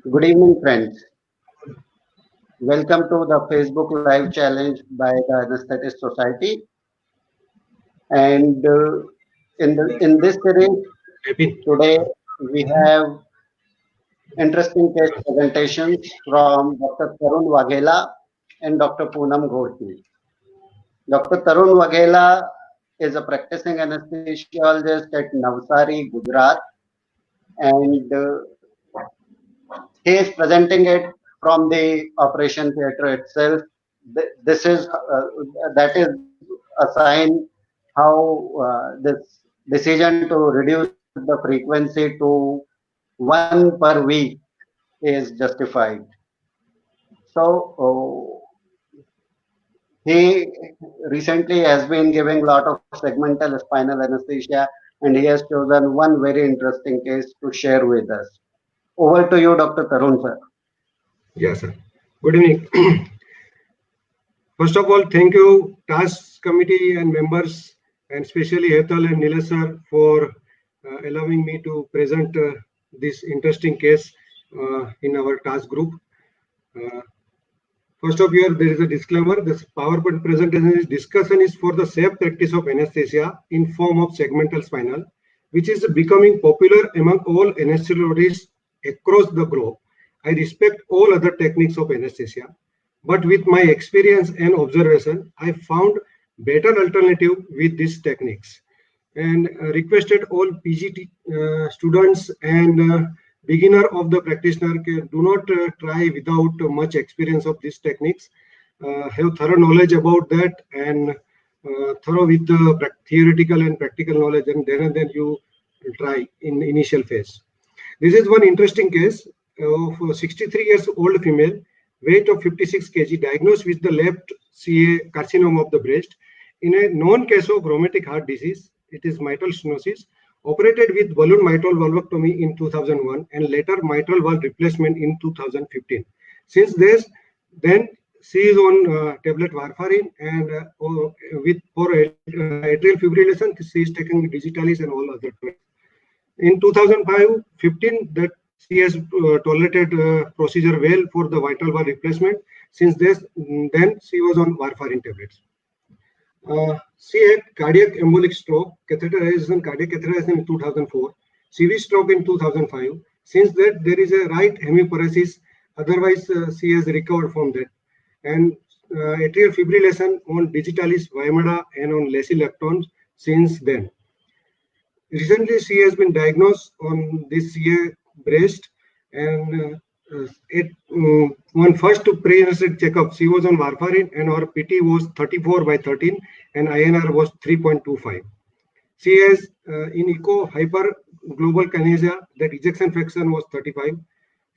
Good evening, friends. Welcome to the Facebook Live Challenge by the Anesthetic Society. And in this series today, we have interesting case presentations from Dr. Tarun Waghela and Dr. Poonam Ghorti. Dr. Tarun Waghela is a practicing anesthesiologist at Navsari, Gujarat, and he is presenting it from the operation theatre itself. This is that is a sign how this decision to reduce the frequency to one per week is justified. So he recently has been giving a lot of segmental spinal anesthesia, and he has chosen one very interesting case to share with us. Over to you, Dr. Tarun, sir. Yes, sir. Good evening. First of all, thank you, task committee and members, and especially Hetal and Nilesh sir for allowing me to present this interesting case in our task group. First of all, there is a disclaimer. This PowerPoint presentation discussion is for the safe practice of anesthesia in form of segmental spinal, which is becoming popular among all anesthesiologists across the globe. I respect all other techniques of anesthesia, but with my experience and observation, I found better alternative with these techniques and requested all PGT students and beginner of the practitioner do not try without much experience of these techniques. Have thorough knowledge about that and thorough with the theoretical and practical knowledge, and then you try in initial phase. This is one interesting case of a 63 years old female, weight of 56 kg, diagnosed with the left CA carcinoma of the breast in a known case of rheumatic heart disease. It is mitral stenosis, operated with balloon mitral valvectomy in 2001 and later mitral valve replacement in 2015. Since then she is on tablet warfarin and for atrial fibrillation she is taking digitalis and all other drugs. In 2015, that she has tolerated procedure well for the mitral valve replacement. Since then she was on warfarin tablets. She had cardiac embolic stroke, catheterization, cardiac catheterization in 2004, CV stroke in 2005. Since that, there is a right hemiparesis. Otherwise, she has recovered from that. And atrial fibrillation on digitalis, Vimeda, and on lacilactone since then. Recently, she has been diagnosed on this CA breast, and one first pre-anesthetic checkup, she was on warfarin and her PT was 34/13 and INR was 3.25. She has in echo hyper global kinesia, that ejection fraction was 35.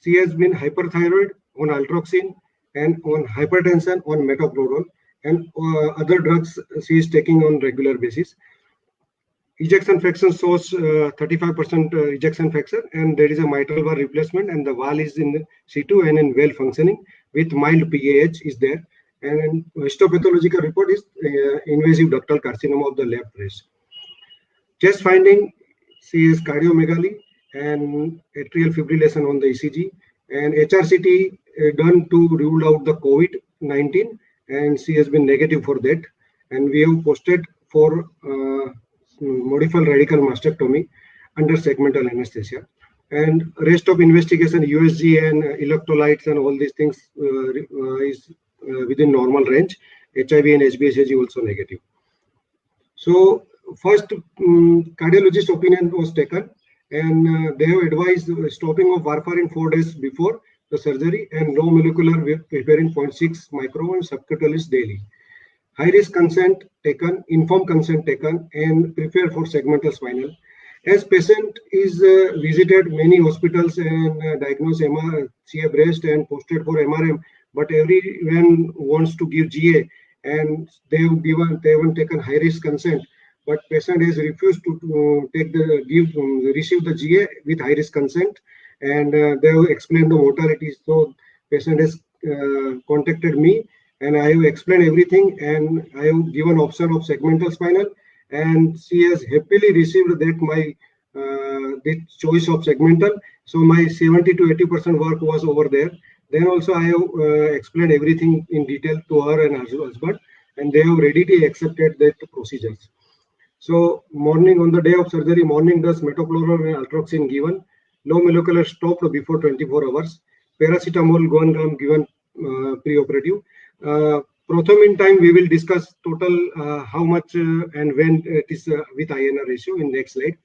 She has been hyperthyroid on altroxin and on hypertension on metoprolol and other drugs she is taking on regular basis. Ejection fraction shows 35% ejection fraction, and there is a mitral valve replacement, and the valve is in situ and in well functioning with mild PAH is there, and histopathological report is invasive ductal carcinoma of the left breast. Chest finding, she is cardiomegaly and atrial fibrillation on the ECG, and HRCT done to rule out the COVID-19, and she has been negative for that, and we have posted for modified radical mastectomy under segmental anesthesia, and rest of investigation USG and electrolytes and all these things is within normal range. HIV and HbSAg also negative. So first cardiologist opinion was taken, and they have advised stopping of warfarin 4 days before the surgery and low molecular heparin 0.6 microgram subcutaneous daily. High risk consent taken, informed consent taken, and prepare for segmental spinal. As patient is visited many hospitals and diagnosed CA breast and posted for MRM, but everyone wants to give GA, and they haven't taken high risk consent, but patient has refused to receive the GA with high risk consent, and they have explained the mortality. So patient has contacted me, and I have explained everything, and I have given option of segmental spinal, and she has happily received that my the choice of segmental. So my 70 to 80% work was over there. Then also I have explained everything in detail to her and her husband, and they have readily accepted that procedures. So morning, on the day of surgery, morning dose metoprolol and altroxin given, low molecular stopped before 24 hours, paracetamol 1 gram given pre-operative. Prothrombin time we will discuss total how much and when it is with INR ratio in next slide.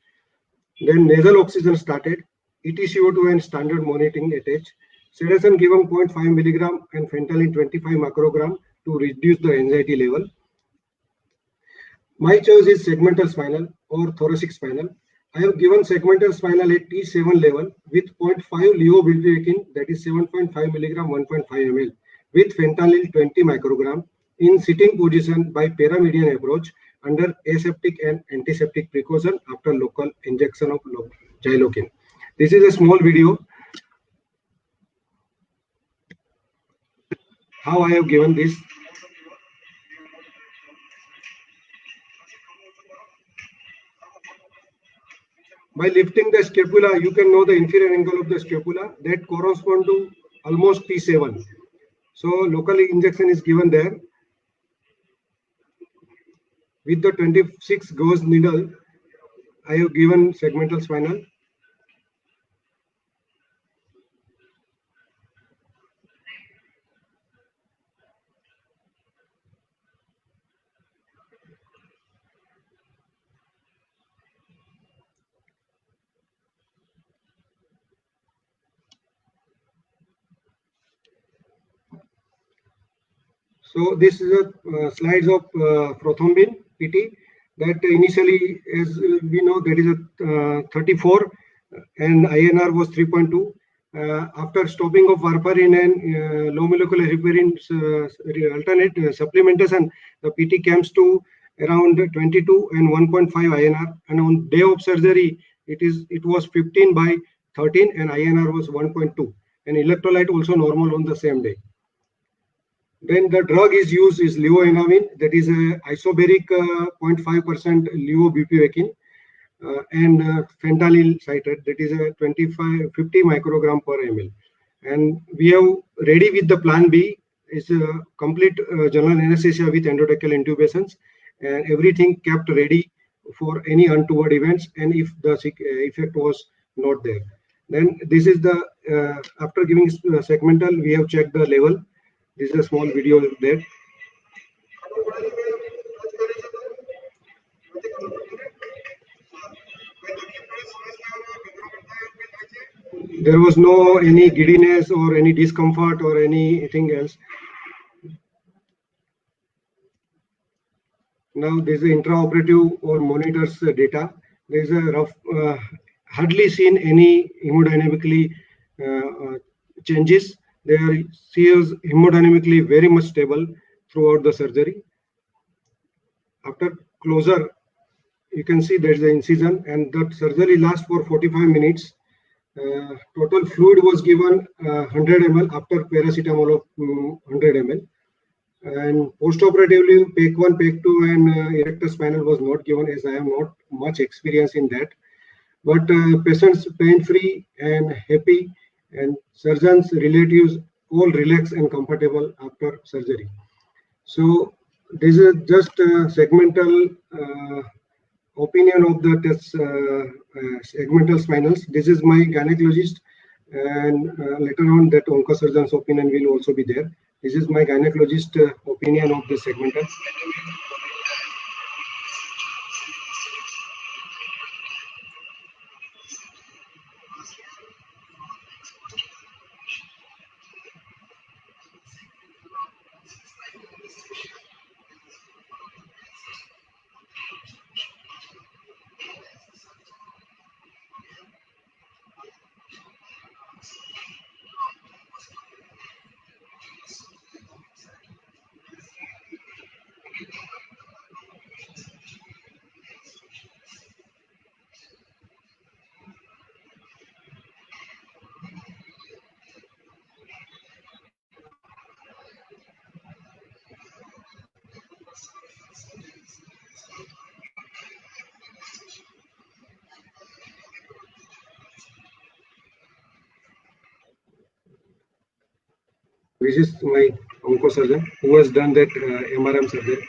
Then nasal oxygen started, EtCO2 and standard monitoring attached. Sedation given 0.5 milligram and fentanyl 25 microgram to reduce the anxiety level. My choice is segmental spinal or thoracic spinal. I have given segmental spinal at T7 level with 0.5 levobutyrokin, that is 7.5 milligram 1.5 ml, with fentanyl 20 microgram in sitting position by paramedian approach under aseptic and antiseptic precaution after local injection of xylocaine. This is a small video how I have given this. By lifting the scapula, you can know the inferior angle of the scapula that corresponds to almost T7. So local injection is given there. With the 26 gauge needle, I have given segmental spinal. So this is a slides of prothrombin PT that initially, as we know, that is a 34 and INR was 3.2. After stopping of warfarin and low molecular heparin alternate supplementation, the PT comes to around 22 and 1.5 INR. And on day of surgery, it was 15 by 13 and INR was 1.2. And electrolyte also normal on the same day. Then the drug is used is levoenamine, that is a isobaric 0.5% levobutyrokin, and fentanyl citrate, that is a 50 microgram per ml. And we have ready with the plan B is a complete general anesthesia with endotracheal intubations, and everything kept ready for any untoward events, and if the effect was not there. Then this is the after giving segmental, we have checked the level. This is a small video there. There was no any giddiness or any discomfort or anything else. Now there's the intraoperative or monitors data. There's a rough, hardly seen any hemodynamically changes. They are hemodynamically very much stable throughout the surgery. After closure, you can see there's the incision, and that surgery lasts for 45 minutes. Total fluid was given 100 ml after paracetamol of 100 ml. And post-operatively, PEC 1, PEC 2 and erector spinal was not given, as I have not much experience in that. But patients pain-free and happy, and surgeons, relatives, all relaxed and comfortable after surgery. So this is just a segmental opinion of the test, segmental spinals. This is my gynecologist, and later on that oncosurgeon's opinion will also be there. This is my gynecologist opinion of the segmental. This is my onco surgeon who has done that MRM surgery.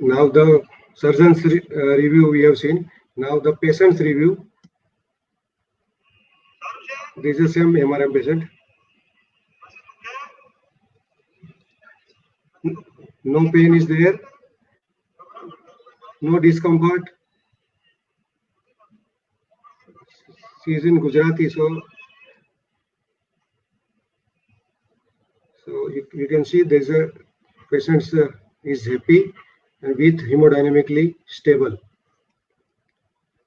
Now the surgeon's review we have seen. Now the patient's review. This is same MRM patient. No pain is there. No discomfort. She is in Gujarati, so you can see there's a patient is happy and with hemodynamically stable.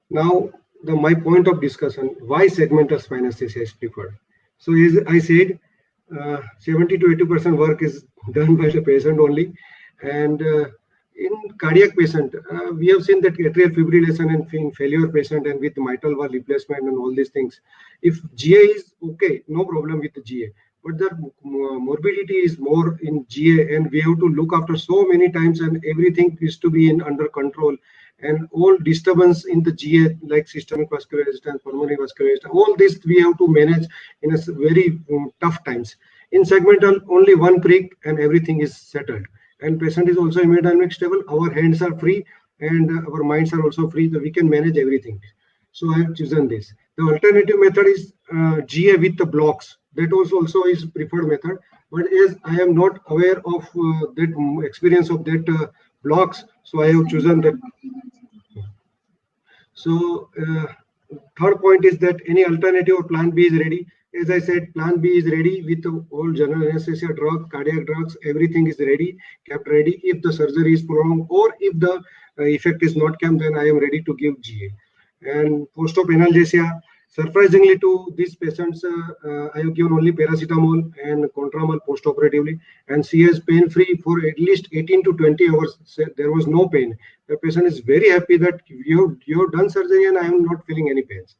Now my point of discussion, why segmental spine anesthesia is preferred. So as I said, 70 to 80% work is done by the patient only, and in cardiac patient, we have seen that atrial fibrillation and in failure patient and with mitral valve replacement and all these things. If GA is okay, no problem with the GA, but the morbidity is more in GA, and we have to look after so many times, and everything is to be in under control. And all disturbance in the GA, like systemic vascular resistance, pulmonary vascular resistance, all this we have to manage in a very tough times. In segmental, only one prick and everything is settled. And patient is also hemodynamic stable. Our hands are free and our minds are also free, so we can manage everything. So I have chosen this. The alternative method is GA with the blocks. That also is preferred method. But as I am not aware of that experience of that blocks, so I have chosen that. So third point is that any alternative or plan B is ready. As I said, plan B is ready with all general anesthesia drugs, cardiac drugs, everything is ready, kept ready. If the surgery is prolonged or if the effect is not come, then I am ready to give GA. And post-op analgesia, surprisingly to these patients, I have given only paracetamol and contramal post-operatively, and she is pain-free for at least 18 to 20 hours. There was no pain. The patient is very happy that you've done surgery and I am not feeling any pains.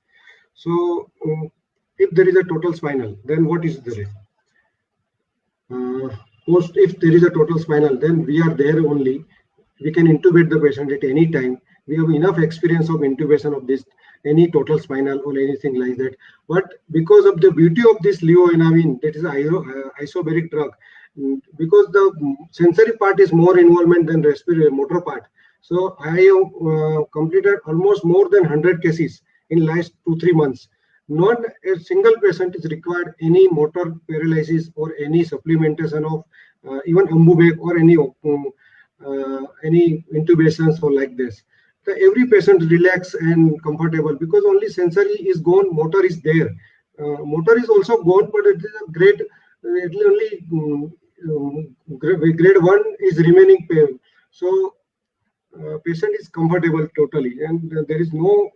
So if there is a total spinal, then what is the risk? If there is a total spinal, then we are there only. We can intubate the patient at any time. We have enough experience of intubation of this, any total spinal or anything like that. But because of the beauty of this levoenamine, that is isobaric drug, because the sensory part is more involvement than respiratory motor part. So I have completed almost more than 100 cases in last 2-3 months. Not a single patient is required any motor paralysis or any supplementation of even Ambubeg or any intubations or like this. So every patient relax and comfortable because only sensory is gone, motor is there. Motor is also gone, but it is a grade, grade 1 is remaining pain. So patient is comfortable totally, and there is no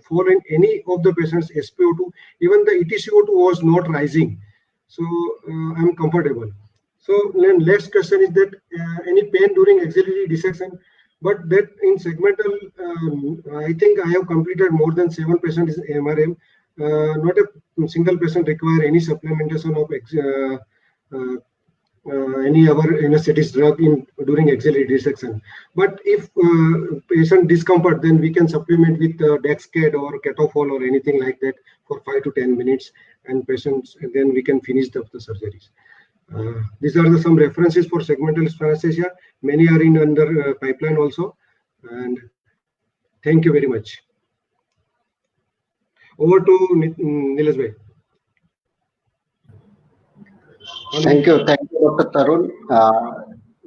fall in any of the patient's SpO2. Even the EtCO2 was not rising, so I'm comfortable. So then next question is that any pain during axillary dissection, but that in segmental, I think I have completed more than 7 patients in MRM. Not a single patient require any supplementation of any other anesthetist drug during axillary dissection. But if patient discomfort, then we can supplement with Dexcad or Catofol or anything like that for 5 to 10 minutes, and patients, and then we can finish the surgeries. These are some references for segmental anesthesia. Many are in under pipeline also. And thank you very much. Over to Nilesh Bhai. Thank you, Dr. Tarun.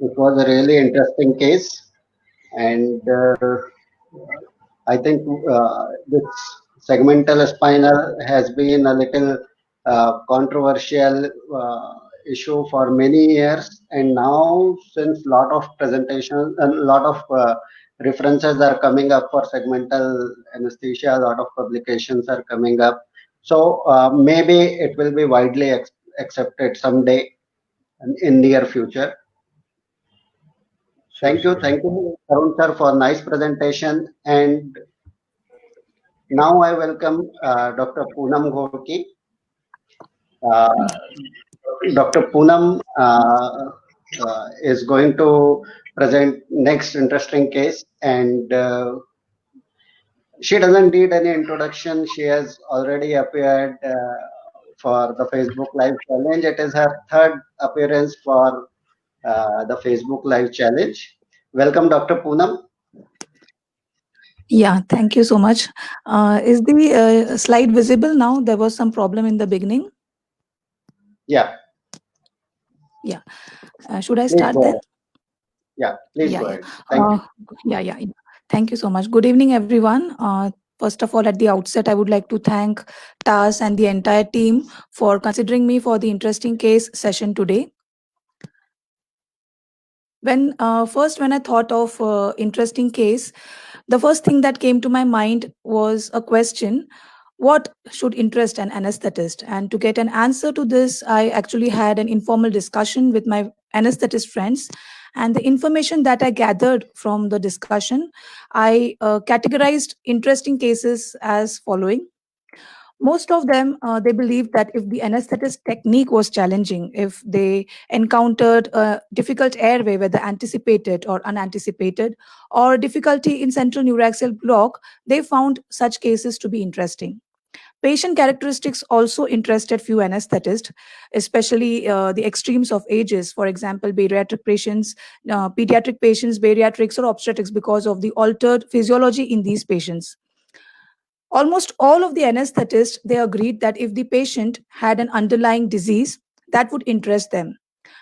It was a really interesting case, and I think this segmental spinal has been a little controversial issue for many years, and now since a lot of presentations and a lot of references are coming up for segmental anesthesia, a lot of publications are coming up. So maybe it will be widely accepted someday in near future. Thank you, Tarun sir, for nice presentation. And now I welcome Dr. Poonam Ghorki. Dr. Poonam is going to present next interesting case, and she doesn't need any introduction. She has already appeared for the Facebook Live Challenge. It is her third appearance for the Facebook Live Challenge. Welcome, Dr. Poonam. Yeah, thank you so much. Is the slide visible now? There was some problem in the beginning. Yeah. Yeah. Should I start then? Yeah, please go ahead. Thank you. Thank you so much. Good evening, everyone. First of all, at the outset, I would like to thank TAS and the entire team for considering me for the interesting case session today. When I thought of interesting case, the first thing that came to my mind was a question: what should interest an anesthetist? And to get an answer to this, I actually had an informal discussion with my anesthetist friends. And the information that I gathered from the discussion, I categorized interesting cases as following. Most of them, they believed that if the anesthetist technique was challenging, if they encountered a difficult airway, whether anticipated or unanticipated, or difficulty in central neuraxial block, they found such cases to be interesting. Patient characteristics also interested few anesthetists, especially the extremes of ages. For example, bariatric patients, pediatric patients, bariatrics or obstetrics, because of the altered physiology in these patients. Almost all of the anesthetists, they agreed that if the patient had an underlying disease, that would interest them.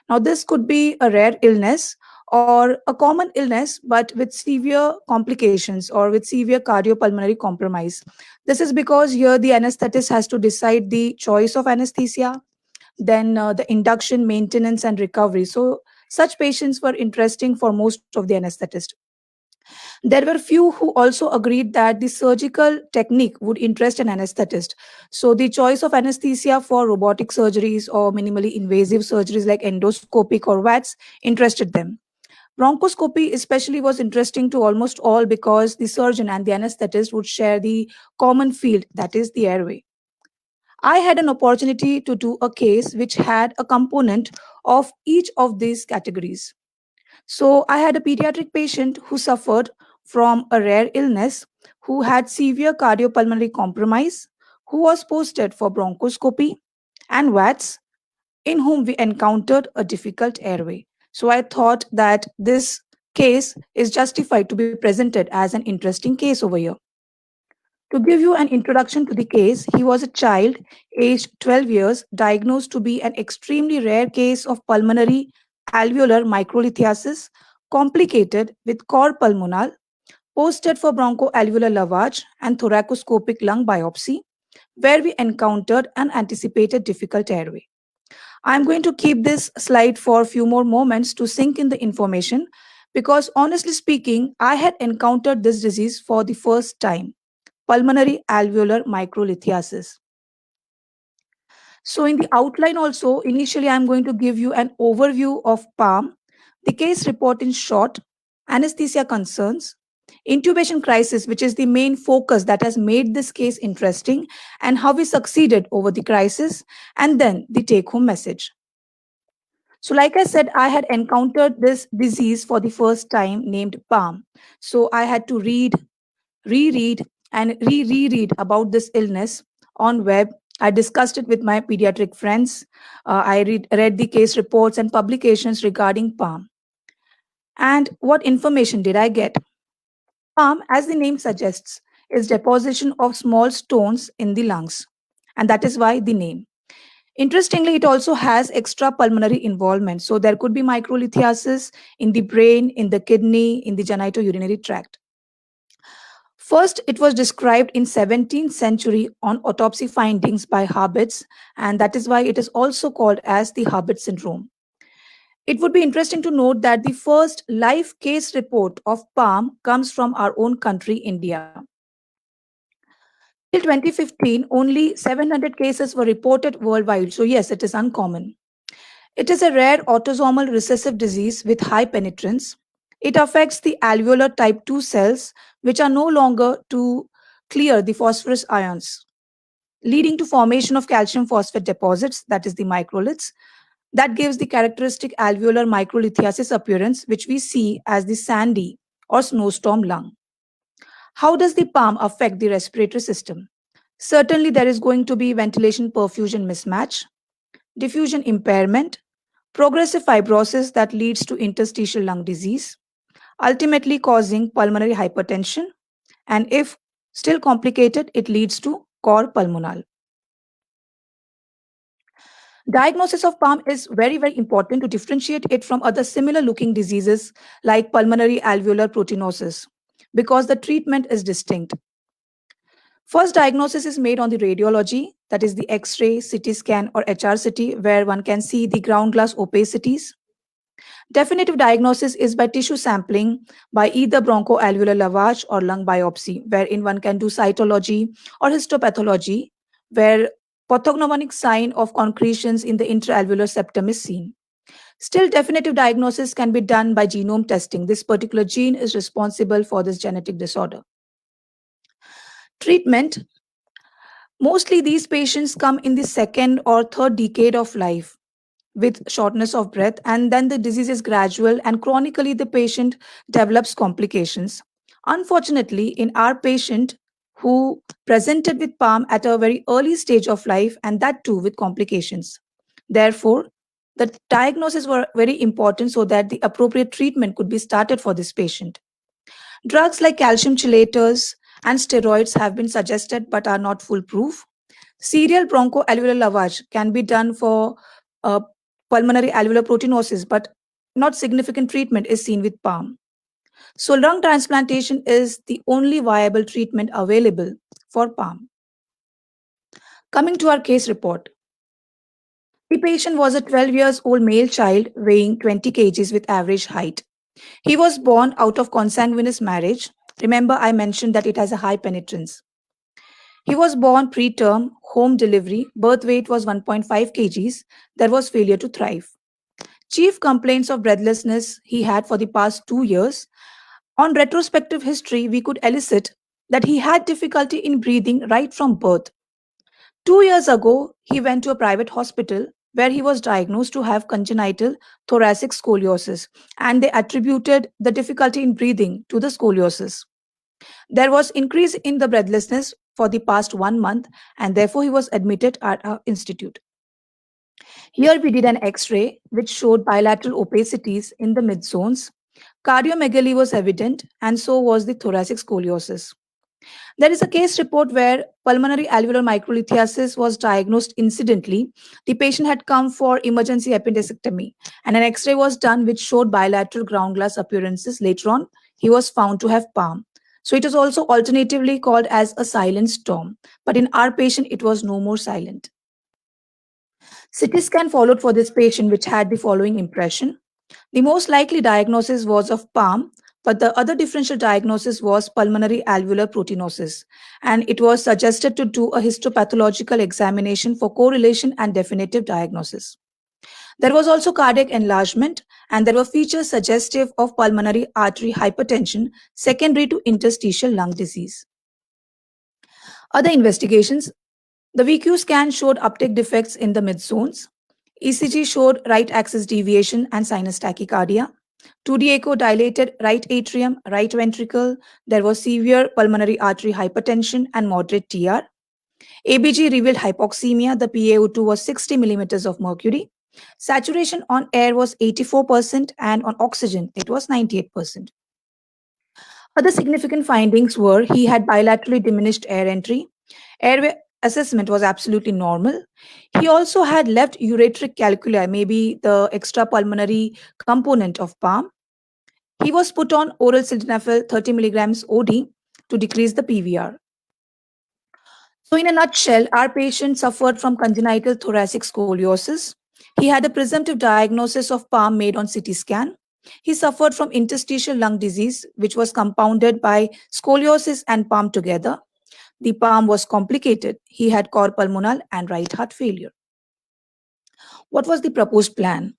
Now, this could be a rare illness, or a common illness but with severe complications or with severe cardiopulmonary compromise. This is because here the anesthetist has to decide the choice of anesthesia, then the induction, maintenance, and recovery. So, such patients were interesting for most of the anesthetist. There were few who also agreed that the surgical technique would interest an anesthetist. So, the choice of anesthesia for robotic surgeries or minimally invasive surgeries like endoscopic or VATS interested them. Bronchoscopy, especially, was interesting to almost all because the surgeon and the anesthetist would share the common field, that is, the airway. I had an opportunity to do a case which had a component of each of these categories. So, I had a pediatric patient who suffered from a rare illness, who had severe cardiopulmonary compromise, who was posted for bronchoscopy and VATS, in whom we encountered a difficult airway. So I thought that this case is justified to be presented as an interesting case over here. To give you an introduction to the case, he was a child aged 12 years diagnosed to be an extremely rare case of pulmonary alveolar microlithiasis complicated with cor pulmonale, posted for bronchoalveolar lavage and thoracoscopic lung biopsy, where we encountered an anticipated difficult airway. I'm going to keep this slide for a few more moments to sink in the information because, honestly speaking, I had encountered this disease for the first time, pulmonary alveolar microlithiasis. So, in the outline, also, initially, I'm going to give you an overview of PALM, the case report in short, anesthesia concerns, intubation crisis, which is the main focus that has made this case interesting, and how we succeeded over the crisis, and then the take home message. So, like I said, I had encountered this disease for the first time named PALM. So, I had to reread, and reread about this illness on web. I discussed it with my pediatric friends. I read the case reports and publications regarding PALM. And what information did I get? PALM, as the name suggests, is deposition of small stones in the lungs. And that is why the name. Interestingly, it also has extra pulmonary involvement. So there could be microlithiasis in the brain, in the kidney, in the genitourinary tract. First, it was described in 17th century on autopsy findings by Habits, and that is why it is also called as the Habit syndrome. It would be interesting to note that the first live case report of PALM comes from our own country, India. Till 2015, only 700 cases were reported worldwide, so yes, it is uncommon. It is a rare autosomal recessive disease with high penetrance. It affects the alveolar type 2 cells, which are no longer to clear the phosphorus ions, leading to formation of calcium phosphate deposits, that is the microliths. That gives the characteristic alveolar microlithiasis appearance, which we see as the sandy or snowstorm lung. How does the PALM affect the respiratory system? Certainly, there is going to be ventilation perfusion mismatch, diffusion impairment, progressive fibrosis that leads to interstitial lung disease, ultimately causing pulmonary hypertension, and if still complicated, it leads to cor pulmonale. Diagnosis of PALM is very, very important to differentiate it from other similar looking diseases like pulmonary alveolar proteinosis because the treatment is distinct. First diagnosis is made on the radiology, that is the X-ray, CT scan, or HRCT, where one can see the ground glass opacities. Definitive diagnosis is by tissue sampling by either bronchoalveolar lavage or lung biopsy, wherein one can do cytology or histopathology, where pathognomonic sign of concretions in the intraalveolar septum is seen. Still, definitive diagnosis can be done by genome testing. This particular gene is responsible for this genetic disorder. Treatment. Mostly these patients come in the second or third decade of life with shortness of breath, and then the disease is gradual and chronically the patient develops complications. Unfortunately, in our patient who presented with PALM at a very early stage of life, and that too with complications. Therefore, the diagnosis were very important so that the appropriate treatment could be started for this patient. Drugs like calcium chelators and steroids have been suggested but are not foolproof. Serial bronchoalveolar lavage can be done for pulmonary alveolar proteinosis, but not significant treatment is seen with PALM. So lung transplantation is the only viable treatment available for PALM. Coming to our case report. The patient was a 12 years old male child weighing 20 kgs with average height. He was born out of consanguineous marriage. Remember, I mentioned that it has a high penetrance. He was born preterm, home delivery, birth weight was 1.5 kgs. There was failure to thrive. Chief complaints of breathlessness he had for the past 2 years. On retrospective history, we could elicit that he had difficulty in breathing right from birth. 2 years ago, he went to a private hospital where he was diagnosed to have congenital thoracic scoliosis, and they attributed the difficulty in breathing to the scoliosis. There was increase in the breathlessness for the past 1 month, and therefore he was admitted at our institute. Here we did an X-ray which showed bilateral opacities in the midzones. Cardiomegaly was evident, and so was the thoracic scoliosis. There is a case report where pulmonary alveolar microlithiasis was diagnosed incidentally. The patient had come for emergency appendectomy, and an X-ray was done which showed bilateral ground glass appearances. Later on, he was found to have PALM. So it is also alternatively called as a silent storm, but in our patient, it was no more silent. CT scan followed for this patient, which had the following impression. The most likely diagnosis was of PALM, but the other differential diagnosis was pulmonary alveolar proteinosis, and it was suggested to do a histopathological examination for correlation and definitive diagnosis. There was also cardiac enlargement, and there were features suggestive of pulmonary artery hypertension secondary to interstitial lung disease. Other investigations. The VQ scan showed uptake defects in the midzones. ECG showed right axis deviation and sinus tachycardia. 2D echo dilated right atrium, right ventricle. There was severe pulmonary artery hypertension and moderate TR. ABG revealed hypoxemia. The PaO2 was 60 millimeters of mercury. Saturation on air was 84% and on oxygen it was 98%. Other significant findings were he had bilaterally diminished air entry. Airway assessment was absolutely normal. He also had left ureteric calculi, maybe the extrapulmonary component of PALM. He was put on oral sildenafil 30 milligrams OD to decrease the PVR. So in a nutshell, our patient suffered from congenital thoracic scoliosis. He had a presumptive diagnosis of PALM made on CT scan. He suffered from interstitial lung disease, which was compounded by scoliosis and PALM together. The PALM was complicated. He had cor pulmonale and right heart failure. What was the proposed plan?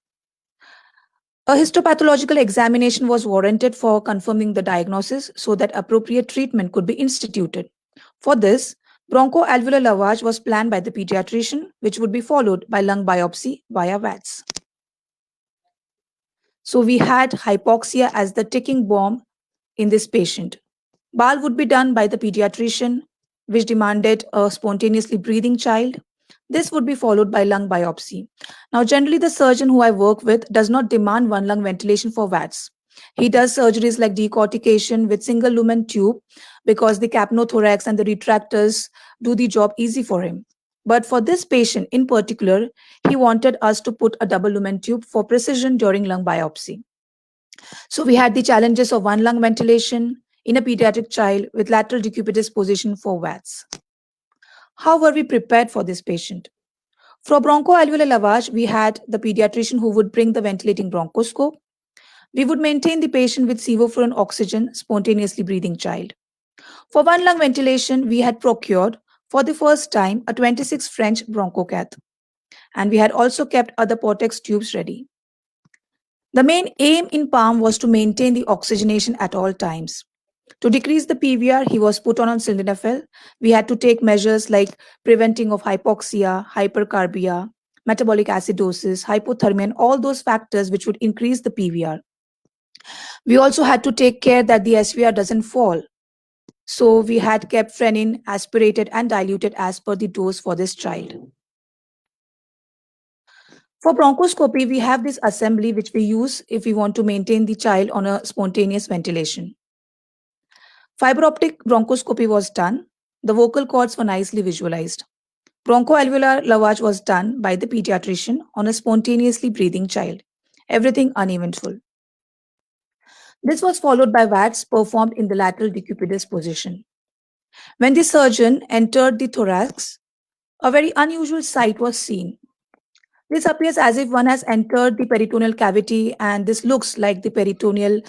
A histopathological examination was warranted for confirming the diagnosis so that appropriate treatment could be instituted. For this, bronchoalveolar lavage was planned by the pediatrician, which would be followed by lung biopsy via VATS. So we had hypoxia as the ticking bomb in this patient. BAL would be done by the pediatrician, which demanded a spontaneously breathing child. This would be followed by lung biopsy. Now, generally, the surgeon who I work with does not demand one lung ventilation for VATS. He does surgeries like decortication with single lumen tube because the capnothorax and the retractors do the job easy for him. But for this patient in particular, he wanted us to put a double lumen tube for precision during lung biopsy. So we had the challenges of one lung ventilation in a pediatric child with lateral decubitus position for VATS. How were we prepared for this patient? For bronchoalveolar lavage, we had the pediatrician who would bring the ventilating bronchoscope. We would maintain the patient with sevoflurane oxygen, spontaneously breathing child. For one lung ventilation, we had procured for the first time a 26 French bronchocath, and we had also kept other Portex tubes ready. The main aim in PALM was to maintain the oxygenation at all times. To decrease the PVR, he was put on sildenafil. We had to take measures like preventing of hypoxia, hypercarbia, metabolic acidosis, hypothermia, and all those factors which would increase the PVR. We also had to take care that the SVR doesn't fall. So we had kept Frenin aspirated and diluted as per the dose for this child. For bronchoscopy, we have this assembly which we use if we want to maintain the child on a spontaneous ventilation. Fiber optic bronchoscopy was done. The vocal cords were nicely visualized. Bronchoalveolar lavage was done by the pediatrician on a spontaneously breathing child. everything uneventful. This was followed by VATS performed in the lateral decupidus position. When the surgeon entered the thorax, a very unusual sight was seen. This appears as if one has entered the peritoneal cavity, and this looks like the peritoneal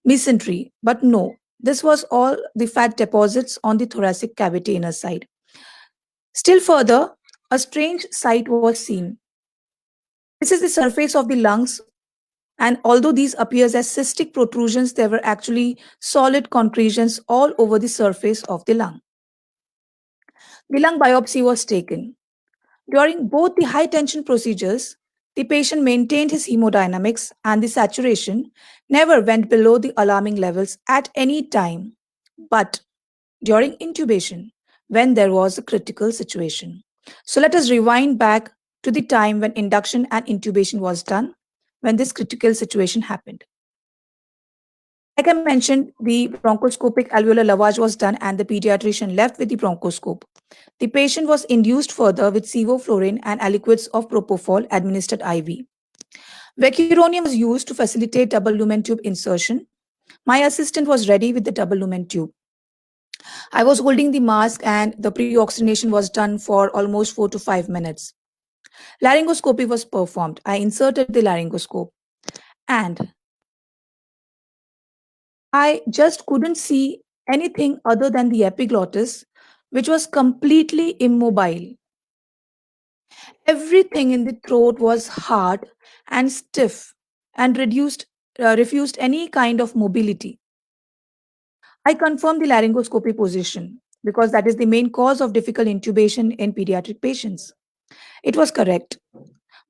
mesentery. But no, this was all the fat deposits on the thoracic cavity inner side. Still further, a strange sight was seen. This is the surface of the lungs, and although these appears as cystic protrusions, there were actually solid concretions all over the surface of the lung. The lung biopsy was taken. During both the high tension procedures, the patient maintained his hemodynamics and the saturation never went below the alarming levels at any time. But during intubation, when there was a critical situation. So let us rewind back to the time when induction and intubation was done, when this critical situation happened. Like I mentioned, the bronchoscopic alveolar lavage was done and the pediatrician left with the bronchoscope. The patient was induced further with sevoflurane and aliquots of propofol administered IV. Vecuronium was used to facilitate double lumen tube insertion. My assistant was ready with the double lumen tube. I was holding the mask and the pre-oxygenation was done for almost 4 to 5 minutes. Laryngoscopy was performed. I inserted the laryngoscope and I just couldn't see anything other than the epiglottis, which was completely immobile. Everything in the throat was hard and stiff and refused any kind of mobility. I confirmed the laryngoscopy position because that is the main cause of difficult intubation in pediatric patients. It was correct.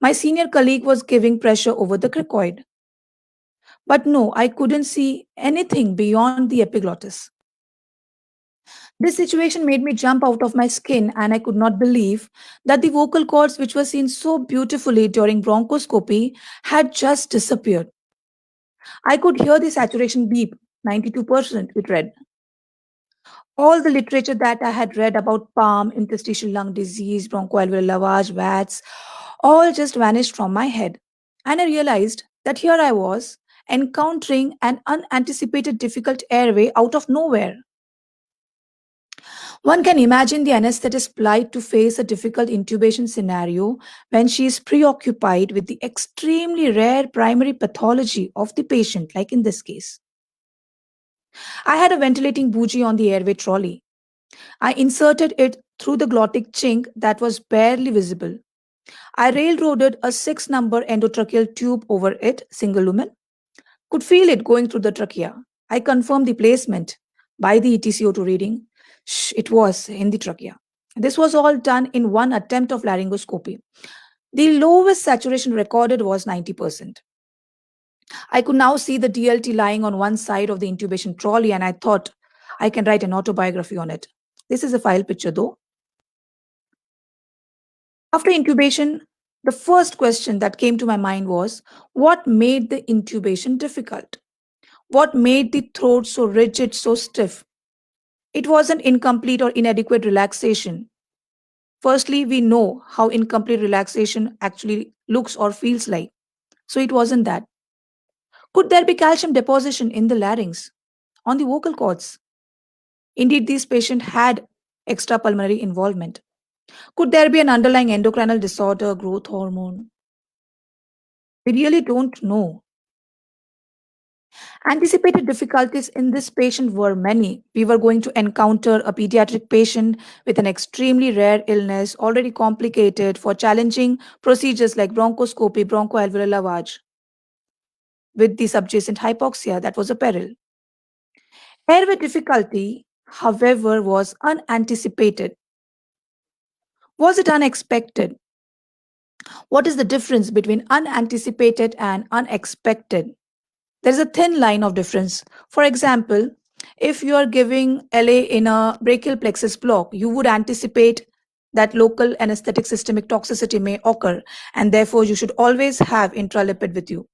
My senior colleague was giving pressure over the cricoid. But no, I couldn't see anything beyond the epiglottis. This situation made me jump out of my skin, and I could not believe that the vocal cords, which were seen so beautifully during bronchoscopy, had just disappeared. I could hear the saturation beep, 92%, it read. All the literature that I had read about PALM, interstitial lung disease, bronchoalveolar lavage, VATS, all just vanished from my head. And I realized that here I was encountering an unanticipated difficult airway out of nowhere. One can imagine the anesthetist's plight to face a difficult intubation scenario when she is preoccupied with the extremely rare primary pathology of the patient, like in this case. I had a ventilating bougie on the airway trolley. I inserted it through the glottic chink that was barely visible. I railroaded a 6-number endotracheal tube over it, single lumen. Could feel it going through the trachea. I confirmed the placement by the ETCO2 reading. It was in the trachea. This was all done in one attempt of laryngoscopy. The lowest saturation recorded was 90%. I could now see the DLT lying on one side of the intubation trolley, and I thought I can write an autobiography on it. This is a file picture though. After intubation, the first question that came to my mind was, what made the intubation difficult? What made the throat so rigid, so stiff? It wasn't incomplete or inadequate relaxation. Firstly, we know how incomplete relaxation actually looks or feels like. So it wasn't that. Could there be calcium deposition in the larynx, on the vocal cords? Indeed, this patient had extrapulmonary involvement. Could there be an underlying endocrinal disorder, growth hormone? We really don't know. Anticipated difficulties in this patient were many. We were going to encounter a pediatric patient with an extremely rare illness, already complicated for challenging procedures like bronchoscopy, bronchoalveolar lavage. With the subjacent hypoxia, that was a peril. Airway difficulty, however, was unanticipated. Was it unexpected? What is the difference between unanticipated and unexpected? There's a thin line of difference. For example, if you are giving LA in a brachial plexus block, you would anticipate that local anesthetic systemic toxicity may occur, and therefore you should always have intralipid with you.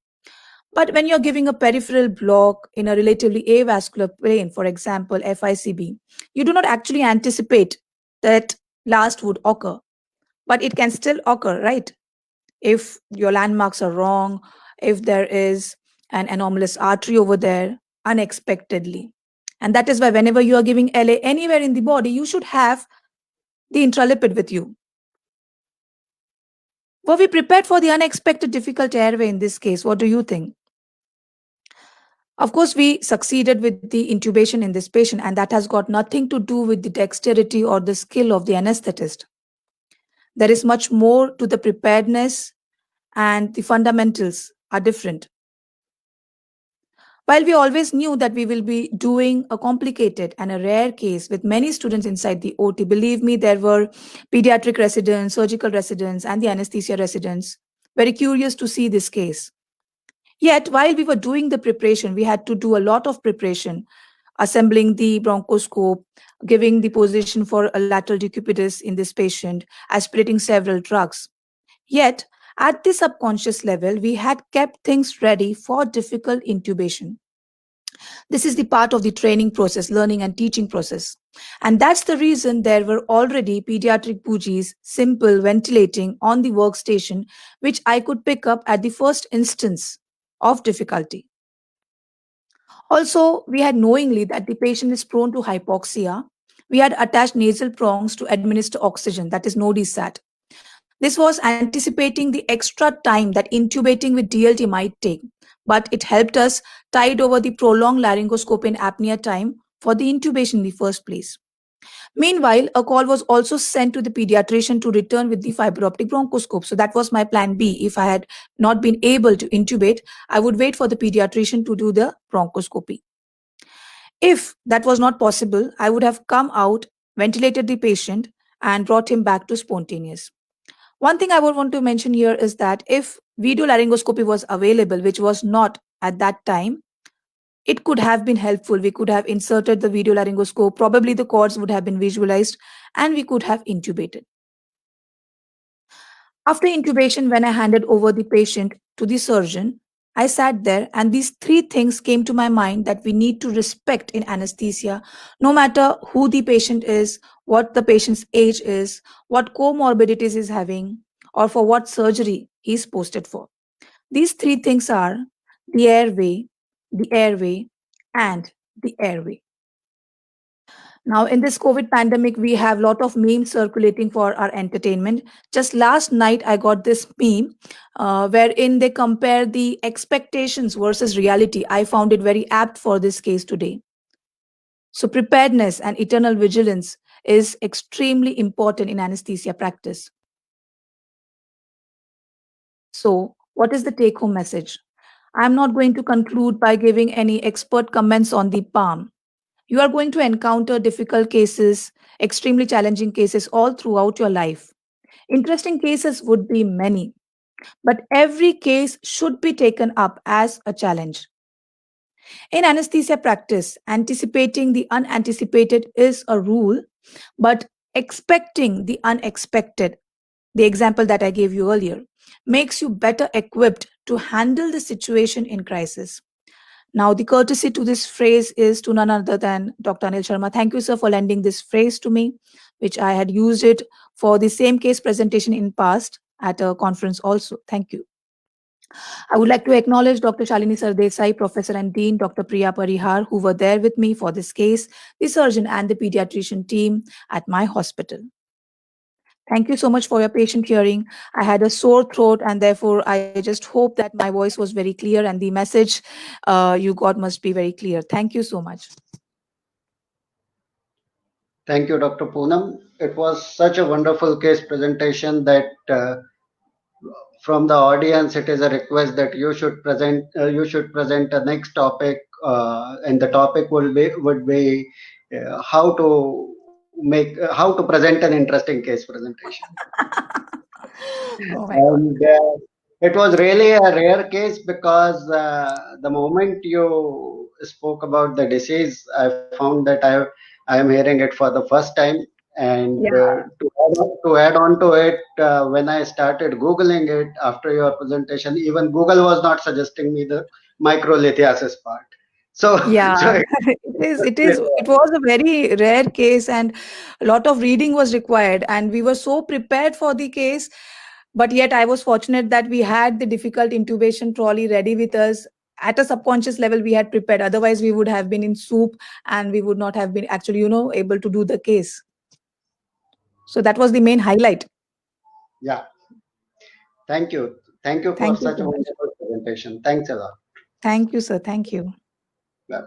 But when you're giving a peripheral block in a relatively avascular plane, for example, FICB, you do not actually anticipate that last would occur, but it can still occur, right? If your landmarks are wrong, if there is an anomalous artery over there unexpectedly. And that is why whenever you are giving LA anywhere in the body, you should have the intralipid with you. Were we prepared for the unexpected difficult airway in this case? What do you think? Of course, we succeeded with the intubation in this patient, and that has got nothing to do with the dexterity or the skill of the anesthetist. There is much more to the preparedness, and the fundamentals are different. While we always knew that we will be doing a complicated and a rare case with many students inside the OT, believe me, there were pediatric residents, surgical residents, and the anesthesia residents very curious to see this case. Yet, while we were doing the preparation, we had to do a lot of preparation, assembling the bronchoscope, giving the position for a lateral decubitus in this patient, aspirating several drugs. Yet, at the subconscious level, we had kept things ready for difficult intubation. This is the part of the training process, learning and teaching process. And that's the reason there were already pediatric bougies, simple ventilating on the workstation, which I could pick up at the first instance of difficulty. Also, we had knowingly that the patient is prone to hypoxia. We had attached nasal prongs to administer oxygen, that is NODISAT. This was anticipating the extra time that intubating with DLT might take, but it helped us tide over the prolonged laryngoscope in apnea time for the intubation in the first place. Meanwhile, a call was also sent to the pediatrician to return with the fiber optic bronchoscope. So that was my plan B. If I had not been able to intubate, I would wait for the pediatrician to do the bronchoscopy. If that was not possible, I would have come out, ventilated the patient, and brought him back to spontaneous. One thing I would want to mention here is that if video laryngoscopy was available, which was not at that time, it could have been helpful. We could have inserted the video laryngoscope, probably the cords would have been visualized, and we could have intubated. After intubation, when I handed over the patient to the surgeon, I sat there and these three things came to my mind that we need to respect in anesthesia, no matter who the patient is, what the patient's age is, what comorbidities he's having, or for what surgery he's posted for. These three things are the airway, and the airway. Now, in this COVID pandemic, we have a lot of memes circulating for our entertainment. Just last night, I got this meme wherein they compare the expectations versus reality. I found it very apt for this case today. So, preparedness and eternal vigilance is extremely important in anesthesia practice. So, what is the take home message? I'm not going to conclude by giving any expert comments on the palm. You are going to encounter difficult cases, extremely challenging cases all throughout your life. Interesting cases would be many, but every case should be taken up as a challenge. In anesthesia practice, anticipating the unanticipated is a rule, but expecting the unexpected, the example that I gave you earlier, makes you better equipped to handle the situation in crisis. Now, the courtesy to this phrase is to none other than Dr. Anil Sharma. Thank you, sir, for lending this phrase to me, which I had used it for the same case presentation in past at a conference also. Thank you. I would like to acknowledge Dr. Shalini Sardesai, Professor and Dean, Dr. Priya Parihar, who were there with me for this case, the surgeon and the pediatrician team at my hospital. Thank you so much for your patient hearing. I had a sore throat, and therefore I just hope that my voice was very clear and the message you got must be very clear. Thank you so much. Thank you, Dr. Poonam. It was such a wonderful case presentation that from the audience, it is a request that you should present the next topic, and the topic would be how to present an interesting case presentation. Oh my God. And it was really a rare case because the moment you spoke about the disease, I found that I am hearing it for the first time. And Yeah. to add on to it, when I started Googling it after your presentation, even Google was not suggesting me the microlithiasis part. So, Yeah, so it was a very rare case, and a lot of reading was required, and we were so prepared for the case. But yet I was fortunate that we had the difficult intubation trolley ready with us. At a subconscious level, we had prepared. Otherwise, we would have been in soup and we would not have been actually, able to do the case. So that was the main highlight. Yeah. Thank you. Thank you for Thank you such so a much. wonderful presentation. Thanks a lot. Thank you, sir. Thank you. Yeah.